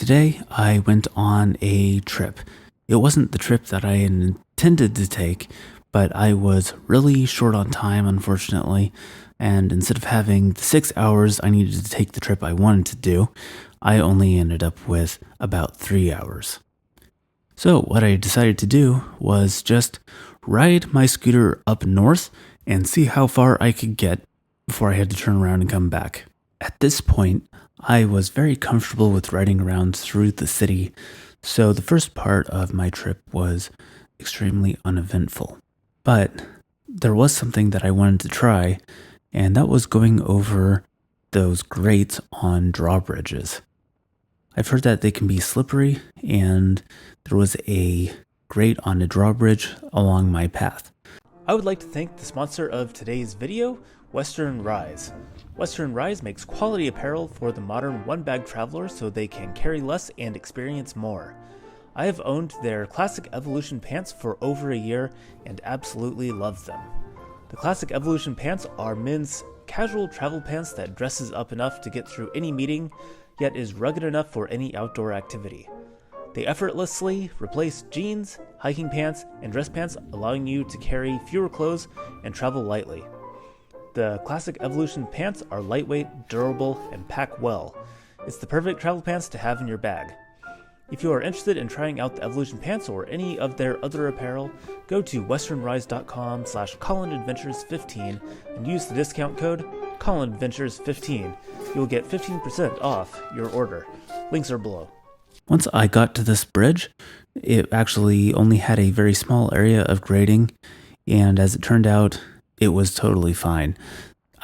today I went on a trip. It wasn't the trip that I had intended to take, but I was really short on time, unfortunately, and instead of having the 6 hours I needed to take the trip I wanted to do, I only ended up with about 3 hours. So what I decided to do was just ride my scooter up north and see how far I could get before I had to turn around and come back. At this point, I was very comfortable with riding around through the city, so the first part of my trip was extremely uneventful. But there was something that I wanted to try, and that was going over those grates on drawbridges. I've heard that they can be slippery, and there was a grate on a drawbridge along my path. I would like to thank the sponsor of today's video, Western Rise. Western Rise makes quality apparel for the modern one-bag traveler so they can carry less and experience more. I have owned their Classic Evolution pants for over a year and absolutely love them. The Classic Evolution pants are men's casual travel pants that dresses up enough to get through any meeting, yet is rugged enough for any outdoor activity. They effortlessly replace jeans, hiking pants, and dress pants, allowing you to carry fewer clothes and travel lightly. The Classic Evolution pants are lightweight, durable, and pack well. It's the perfect travel pants to have in your bag. If you are interested in trying out the Evolution pants or any of their other apparel, go to westernrise.com/ColinAdventures15 and use the discount code ColinAdventures15. You will get 15% off your order. Links are below. Once I got to this bridge, it actually only had a very small area of grading, and as it turned out, it was totally fine.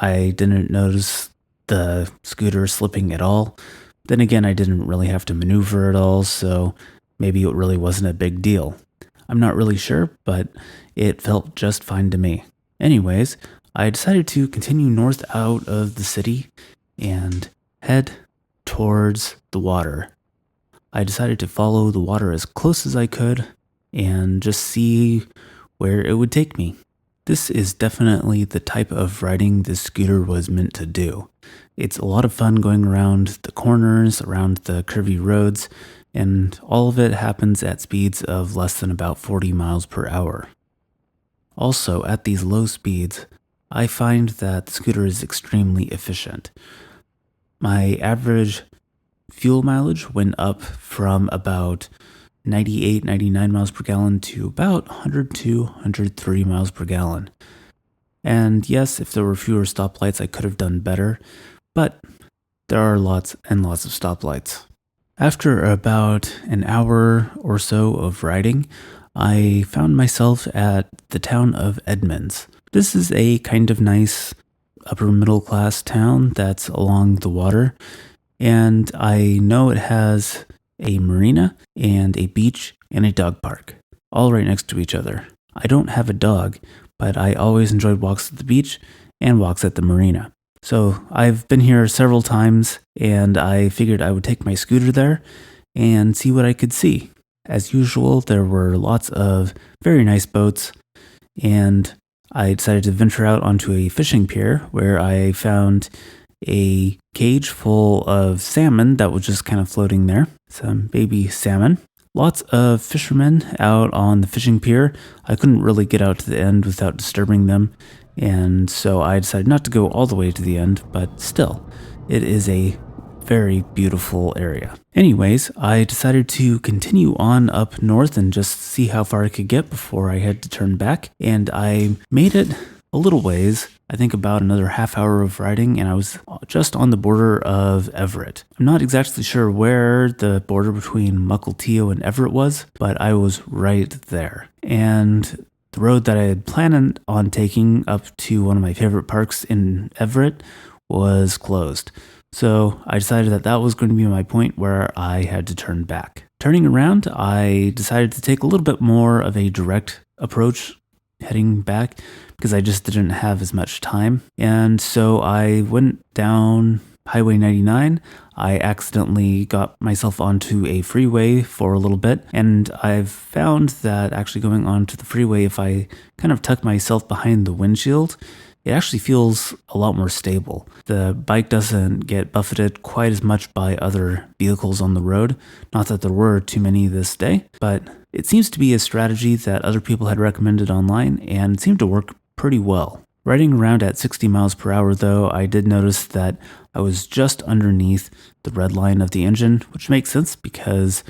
I didn't notice the scooter slipping at all. Then again, I didn't really have to maneuver at all, so maybe it really wasn't a big deal. I'm not really sure, but it felt just fine to me. Anyways, I decided to continue north out of the city and head towards the water. I decided to follow the water as close as I could and just see where it would take me. This is definitely the type of riding this scooter was meant to do. It's a lot of fun going around the corners, around the curvy roads, and all of it happens at speeds of less than about 40 miles per hour. Also, at these low speeds, I find that the scooter is extremely efficient. My average fuel mileage went up from about 98, 99 miles per gallon to about 102, 103 miles per gallon. And yes, if there were fewer stoplights, I could have done better, but there are lots and lots of stoplights. After about an hour or so of riding, I found myself at the town of Edmonds. This is a kind of nice upper middle class town that's along the water, and I know it has a marina and a beach and a dog park, all right next to each other. I don't have a dog, but I always enjoyed walks at the beach and walks at the marina. So I've been here several times, and I figured I would take my scooter there and see what I could see. As usual, there were lots of very nice boats, and I decided to venture out onto a fishing pier where I found a cage full of salmon that was just kind of floating there. Some baby salmon. Lots of fishermen out on the fishing pier. I couldn't really get out to the end without disturbing them, and so I decided not to go all the way to the end, but still, it is a very beautiful area. Anyways, I decided to continue on up north and just see how far I could get before I had to turn back, and I made it a little ways, I think about another half hour of riding, and I was just on the border of Everett. I'm not exactly sure where the border between Mukilteo and Everett was, but I was right there. And the road that I had planned on taking up to one of my favorite parks in Everett was closed. So I decided that that was going to be my point where I had to turn back. Turning around, I decided to take a little bit more of a direct approach heading back because I just didn't have as much time. And so I went down Highway 99. I accidentally got myself onto a freeway for a little bit, and I've found that actually going onto the freeway, if I kind of tuck myself behind the windshield, it actually feels a lot more stable. The bike doesn't get buffeted quite as much by other vehicles on the road. Not that there were too many this day, but it seems to be a strategy that other people had recommended online and seemed to work pretty well. Riding around at 60 miles per hour though, I did notice that I was just underneath the red line of the engine, which makes sense because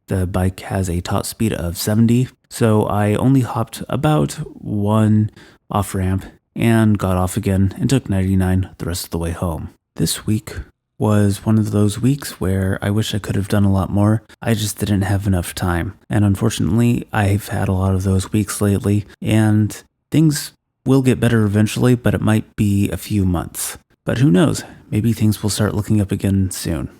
the bike has a top speed of 70. So I only hopped about one off ramp and got off again and took 99 the rest of the way home. This week was one of those weeks where I wish I could have done a lot more. I just didn't have enough time. And unfortunately, I've had a lot of those weeks lately, and things will get better eventually, but it might be a few months. But who knows? Maybe things will start looking up again soon.